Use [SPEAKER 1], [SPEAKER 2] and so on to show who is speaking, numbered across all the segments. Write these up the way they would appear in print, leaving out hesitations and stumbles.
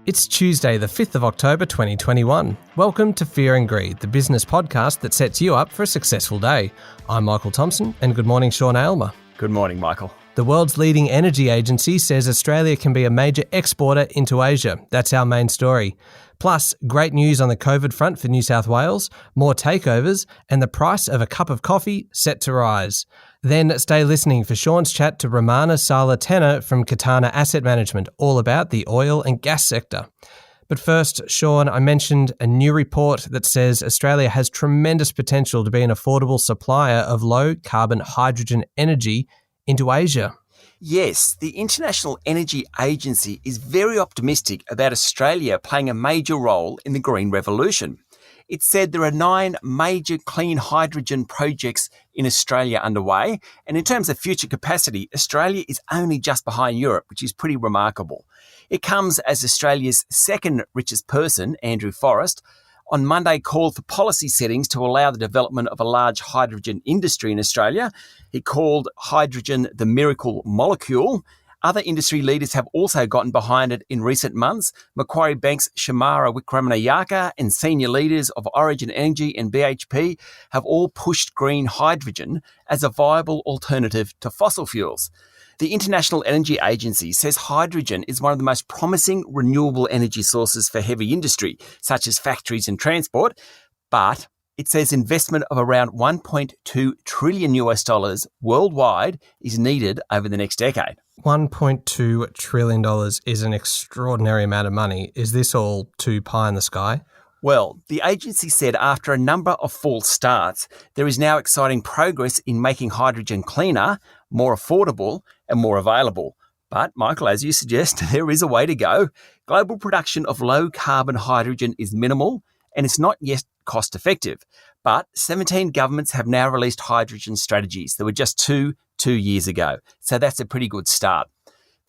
[SPEAKER 1] It's Tuesday, the 5th of October 2021. Welcome to Fear and Greed, the business podcast that sets you up for a successful day. I'm Michael Thompson, and good morning, Sean Aylmer.
[SPEAKER 2] Good morning, Michael.
[SPEAKER 1] The world's leading energy agency says Australia can be a major exporter into Asia. That's our main story. Plus, great news on the COVID front for New South Wales, more takeovers, and the price of a cup of coffee set to rise. Then stay listening for Sean's chat to Ramana Salatena from Katana Asset Management, all about the oil and gas sector. But first, Sean, I mentioned a new report that says Australia has tremendous potential to be an affordable supplier of low-carbon hydrogen energy into Asia.
[SPEAKER 2] Yes, the International Energy Agency is very optimistic about Australia playing a major role in the green revolution. It said there are 9 major clean hydrogen projects in Australia underway, and in terms of future capacity, Australia is only just behind Europe, which is pretty remarkable. It comes as Australia's second richest person, Andrew Forrest, on Monday called for policy settings to allow the development of a large hydrogen industry in Australia. He called hydrogen the miracle molecule. Other industry leaders have also gotten behind it in recent months. Macquarie Bank's Shamara Wickramanayake and senior leaders of Origin Energy and BHP have all pushed green hydrogen as a viable alternative to fossil fuels. The International Energy Agency says hydrogen is one of the most promising renewable energy sources for heavy industry, such as factories and transport, but it says investment of around $1.2 trillion worldwide is needed over the next decade.
[SPEAKER 1] $1.2 trillion is an extraordinary amount of money. Is this all too pie in the sky?
[SPEAKER 2] Well, the agency said after a number of false starts, there is now exciting progress in making hydrogen cleaner, more affordable and more available. But, Michael, as you suggest, there is a way to go. Global production of low-carbon hydrogen is minimal and it's not yet cost-effective. But 17 governments have now released hydrogen strategies. There were just two years ago. So that's a pretty good start.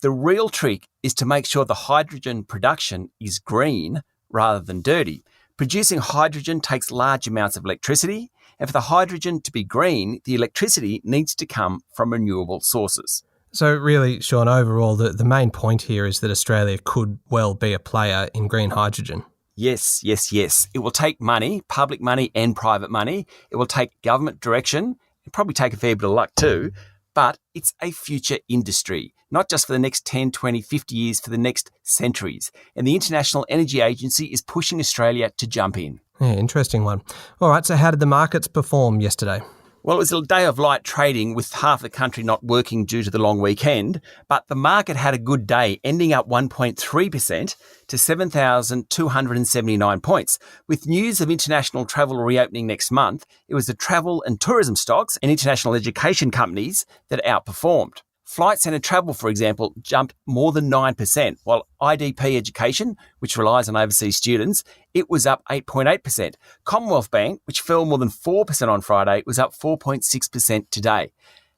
[SPEAKER 2] The real trick is to make sure the hydrogen production is green rather than dirty. Producing hydrogen takes large amounts of electricity, and for the hydrogen to be green, the electricity needs to come from renewable sources.
[SPEAKER 1] So really, Sean, overall, the main point here is that Australia could well be a player in green hydrogen.
[SPEAKER 2] Yes. It will take money, public money and private money. It will take government direction. It'll probably take a fair bit of luck too, but it's a future industry, not just for the next 10, 20, 50 years, for the next centuries. And the International Energy Agency is pushing Australia to jump in.
[SPEAKER 1] Yeah, interesting one. All right, so how did the markets perform yesterday?
[SPEAKER 2] Well, it was a day of light trading with half the country not working due to the long weekend, but the market had a good day, ending up 1.3% to 7,279 points. With news of international travel reopening next month, it was the travel and tourism stocks and international education companies that outperformed. Flight Centre Travel, for example, jumped more than 9%, while IDP Education, which relies on overseas students, it was up 8.8%. Commonwealth Bank, which fell more than 4% on Friday, was up 4.6% today.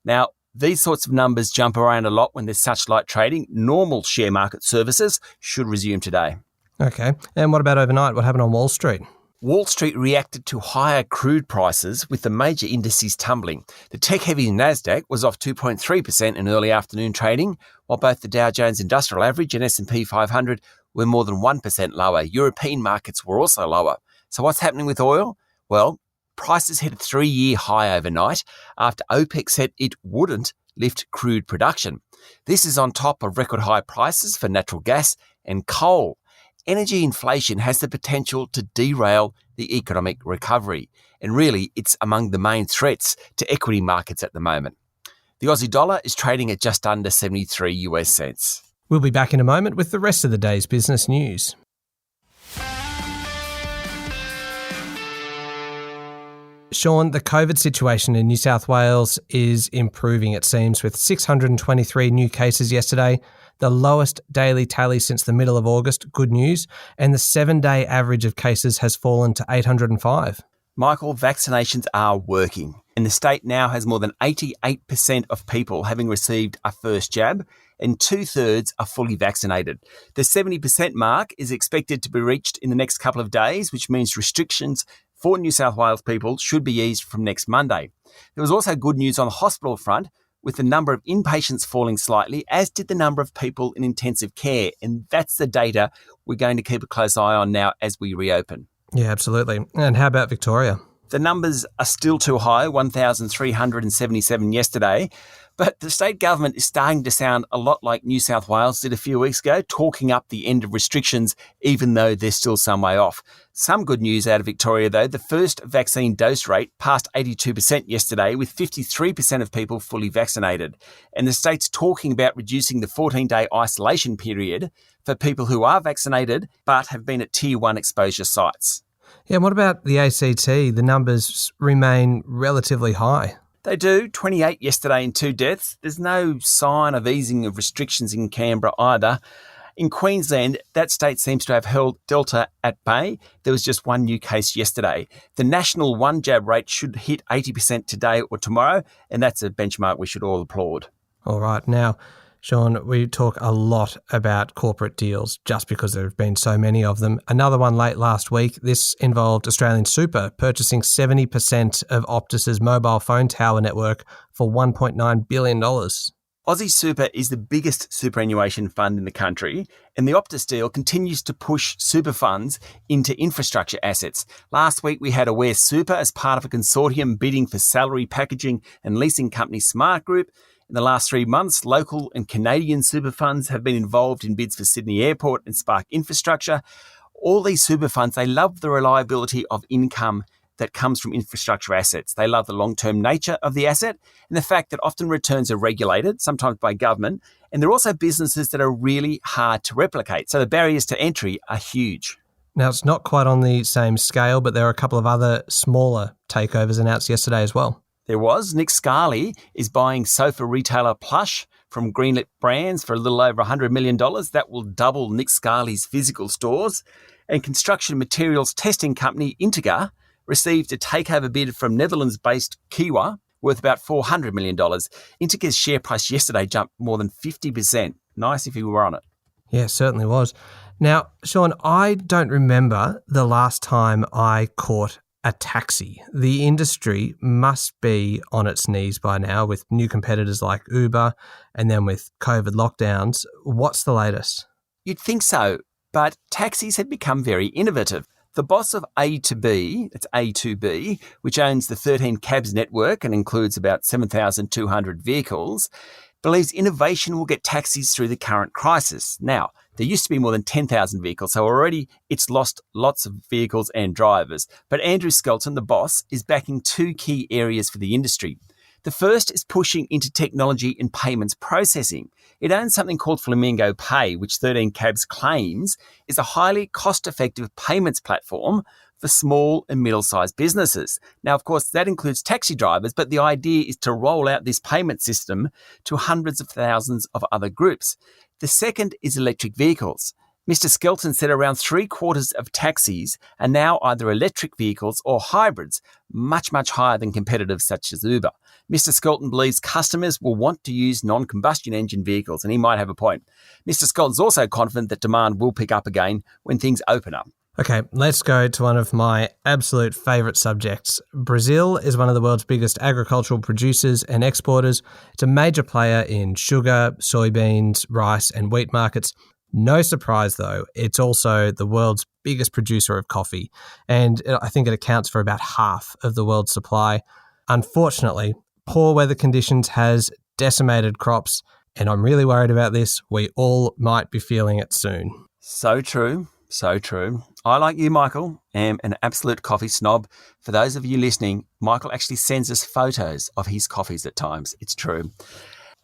[SPEAKER 2] Now, these sorts of numbers jump around a lot when there's such light trading. Normal share market services should resume today.
[SPEAKER 1] Okay, and what about overnight? What happened on Wall Street?
[SPEAKER 2] Wall Street reacted to higher crude prices with the major indices tumbling. The tech-heavy Nasdaq was off 2.3% in early afternoon trading, while both the Dow Jones Industrial Average and S&P 500 were more than 1% lower. European markets were also lower. So what's happening with oil? Well, prices hit a 3-year high overnight after OPEC said it wouldn't lift crude production. This is on top of record high prices for natural gas and coal. Energy inflation has the potential to derail the economic recovery, and really it's among the main threats to equity markets at the moment. The Aussie dollar is trading at just under 73 US cents.
[SPEAKER 1] We'll be back in a moment with the rest of the day's business news. Sean, the COVID situation in New South Wales is improving, it seems, with 623 new cases yesterday, the lowest daily tally since the middle of August, good news, and the 7-day average of cases has fallen to 805.
[SPEAKER 2] Michael, vaccinations are working, and the state now has more than 88% of people having received a first jab, and 2/3 are fully vaccinated. The 70% mark is expected to be reached in the next couple of days, which means restrictions for New South Wales people should be eased from next Monday. There was also good news on the hospital front, with the number of inpatients falling slightly, as did the number of people in intensive care. And that's the data we're going to keep a close eye on now as we reopen.
[SPEAKER 1] Yeah, absolutely. And how about Victoria?
[SPEAKER 2] The numbers are still too high, 1,377 yesterday, but the state government is starting to sound a lot like New South Wales did a few weeks ago, talking up the end of restrictions, even though they're still some way off. Some good news out of Victoria, though. The first vaccine dose rate passed 82% yesterday, with 53% of people fully vaccinated. And the state's talking about reducing the 14-day isolation period for people who are vaccinated but have been at Tier 1 exposure sites.
[SPEAKER 1] Yeah, and what about the ACT? The numbers remain relatively high.
[SPEAKER 2] They do, 28 yesterday and 2 deaths. There's no sign of easing of restrictions in Canberra either. In Queensland, that state seems to have held Delta at bay. There was just one new case yesterday. The national one-jab rate should hit 80% today or tomorrow, and that's a benchmark we should all applaud.
[SPEAKER 1] All right. Now, Sean, we talk a lot about corporate deals just because there have been so many of them. Another one late last week, this involved Australian Super purchasing 70% of Optus's mobile phone tower network for $1.9 billion.
[SPEAKER 2] Aussie Super is the biggest superannuation fund in the country, and the Optus deal continues to push super funds into infrastructure assets. Last week, we had Aware Super as part of a consortium bidding for salary packaging and leasing company Smart Group. In the last 3 months, local and Canadian super funds have been involved in bids for Sydney Airport and Spark Infrastructure. All these super funds, they love the reliability of income that comes from infrastructure assets. They love the long-term nature of the asset and the fact that often returns are regulated, sometimes by government, and they're also businesses that are really hard to replicate. So the barriers to entry are huge.
[SPEAKER 1] Now, it's not quite on the same scale, but there are a couple of other smaller takeovers announced yesterday as well.
[SPEAKER 2] There was. Nick Scali is buying sofa retailer Plush from Greenlit Brands for a little over $100 million. That will double Nick Scali's physical stores. And construction materials testing company Integra received a takeover bid from Netherlands-based Kiwa worth about $400 million. Integra's share price yesterday jumped more than 50%. Nice if you were on it.
[SPEAKER 1] Yeah, it certainly was. Now, Sean, I don't remember the last time I caught a taxi. The industry must be on its knees by now with new competitors like Uber and then with COVID lockdowns. What's the latest?
[SPEAKER 2] You'd think so, but taxis have become very innovative. The boss of A2B, it's A2B, which owns the 13 cabs network and includes about 7,200 vehicles, believes innovation will get taxis through the current crisis. Now, there used to be more than 10,000 vehicles, so already it's lost lots of vehicles and drivers. But Andrew Skelton, the boss, is backing 2 key areas for the industry. The first is pushing into technology and payments processing. It owns something called Flamingo Pay, which 13 Cabs claims is a highly cost-effective payments platform for small and middle-sized businesses. Now, of course, that includes taxi drivers, but the idea is to roll out this payment system to hundreds of thousands of other groups. The second is electric vehicles. Mr. Skelton said around 3/4 of taxis are now either electric vehicles or hybrids, much, much higher than competitors such as Uber. Mr. Skelton believes customers will want to use non-combustion engine vehicles, and he might have a point. Mr. Skelton's also confident that demand will pick up again when things open up.
[SPEAKER 1] Okay, let's go to one of my absolute favourite subjects. Brazil is one of the world's biggest agricultural producers and exporters. It's a major player in sugar, soybeans, rice and wheat markets. No surprise, though, it's also the world's biggest producer of coffee, and I think it accounts for about half of the world's supply. Unfortunately, poor weather conditions has decimated crops, and I'm really worried about this. We all might be feeling it soon.
[SPEAKER 2] So true. So true. I, like you, Michael, am an absolute coffee snob. For those of you listening, Michael actually sends us photos of his coffees at times. It's true.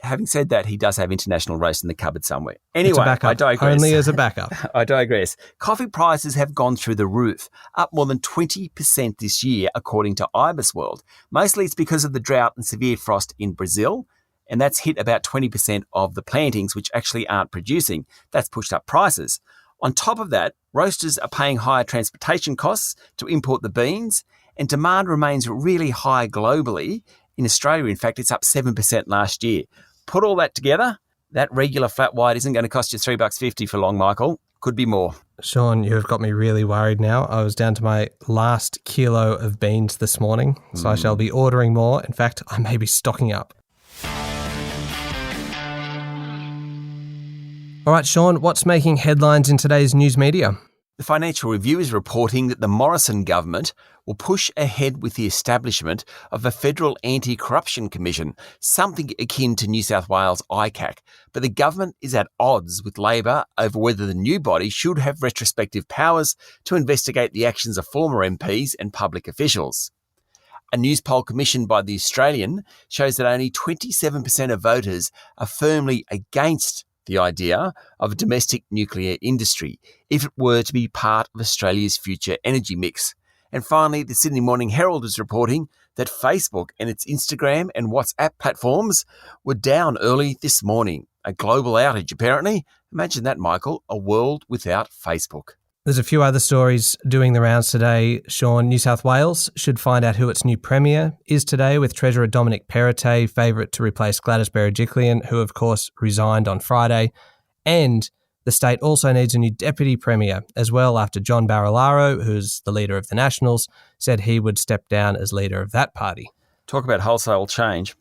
[SPEAKER 2] Having said that, he does have international roast in the cupboard somewhere. Anyway, I digress.
[SPEAKER 1] Only as a backup.
[SPEAKER 2] I digress. Coffee prices have gone through the roof, up more than 20% this year, according to IBISWorld. Mostly it's because of the drought and severe frost in Brazil, and that's hit about 20% of the plantings, which actually aren't producing. That's pushed up prices. On top of that, roasters are paying higher transportation costs to import the beans, and demand remains really high globally. In Australia, in fact, it's up 7% last year. Put all that together, that regular flat white isn't going to cost you $3.50 for long, Michael. Could be more.
[SPEAKER 1] Sean, you've got me really worried now. I was down to my last kilo of beans this morning, so I shall be ordering more. In fact, I may be stocking up. All right, Sean, what's making headlines in today's news media?
[SPEAKER 2] The Financial Review is reporting that the Morrison government will push ahead with the establishment of a federal anti-corruption commission, something akin to New South Wales ICAC. But the government is at odds with Labor over whether the new body should have retrospective powers to investigate the actions of former MPs and public officials. A news poll commissioned by The Australian shows that only 27% of voters are firmly against the idea of a domestic nuclear industry if it were to be part of Australia's future energy mix. And finally, the Sydney Morning Herald is reporting that Facebook and its Instagram and WhatsApp platforms were down early this morning. A global outage, apparently. Imagine that, Michael, a world without Facebook.
[SPEAKER 1] There's a few other stories doing the rounds today, Sean. New South Wales should find out who its new Premier is today, with Treasurer Dominic Perrottet favourite to replace Gladys Berejiklian, who of course resigned on Friday. And the state also needs a new Deputy Premier as well, after John Barilaro, who's the leader of the Nationals, said he would step down as leader of that party.
[SPEAKER 2] Talk about wholesale change.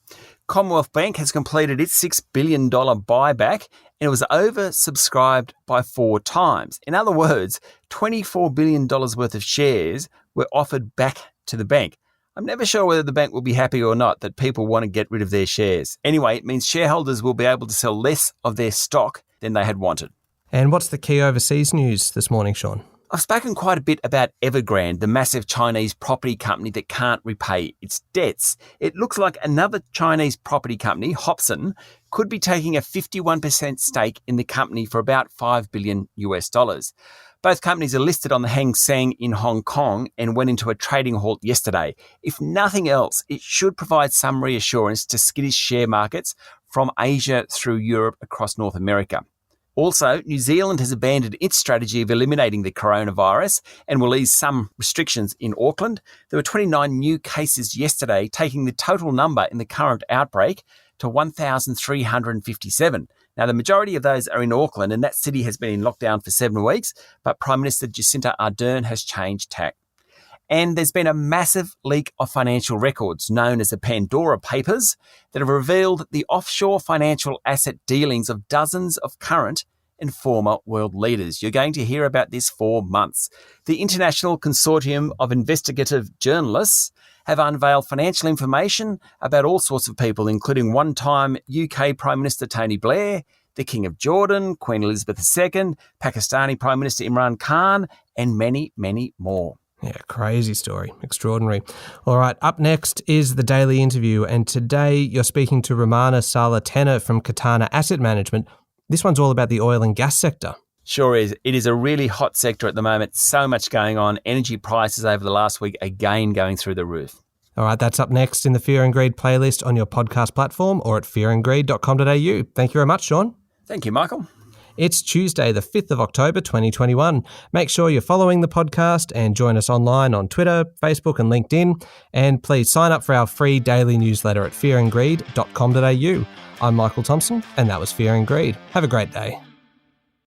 [SPEAKER 2] Commonwealth Bank has completed its $6 billion buyback, and it was oversubscribed by 4 times. In other words, $24 billion worth of shares were offered back to the bank. I'm never sure whether the bank will be happy or not that people want to get rid of their shares. Anyway, it means shareholders will be able to sell less of their stock than they had wanted.
[SPEAKER 1] And what's the key overseas news this morning, Sean?
[SPEAKER 2] I've spoken quite a bit about Evergrande, the massive Chinese property company that can't repay its debts. It looks like another Chinese property company, Hobson, could be taking a 51% stake in the company for about $5 billion. Both companies are listed on the Hang Seng in Hong Kong and went into a trading halt yesterday. If nothing else, it should provide some reassurance to skittish share markets from Asia through Europe across North America. Also, New Zealand has abandoned its strategy of eliminating the coronavirus and will ease some restrictions in Auckland. There were 29 new cases yesterday, taking the total number in the current outbreak to 1,357. Now, the majority of those are in Auckland, and that city has been in lockdown for 7 weeks, but Prime Minister Jacinda Ardern has changed tack. And there's been a massive leak of financial records known as the Pandora Papers that have revealed the offshore financial asset dealings of dozens of current and former world leaders. You're going to hear about this for months. The International Consortium of Investigative Journalists have unveiled financial information about all sorts of people, including one-time UK Prime Minister Tony Blair, the King of Jordan, Queen Elizabeth II, Pakistani Prime Minister Imran Khan, and many, many more.
[SPEAKER 1] Yeah, crazy story. Extraordinary. All right, up next is the Daily Interview, and today you're speaking to Romana Salatena from Katana Asset Management. This one's all about the oil and gas sector.
[SPEAKER 2] Sure is. It is a really hot sector at the moment. So much going on. Energy prices over the last week again going through the roof.
[SPEAKER 1] All right, that's up next in the Fear and Greed playlist on your podcast platform or at fearandgreed.com.au. Thank you very much, Sean.
[SPEAKER 2] Thank you, Michael.
[SPEAKER 1] It's Tuesday, the 5th of October, 2021. Make sure you're following the podcast and join us online on Twitter, Facebook and LinkedIn. And please sign up for our free daily newsletter at fearandgreed.com.au. I'm Michael Thompson, and that was Fear and Greed. Have a great day.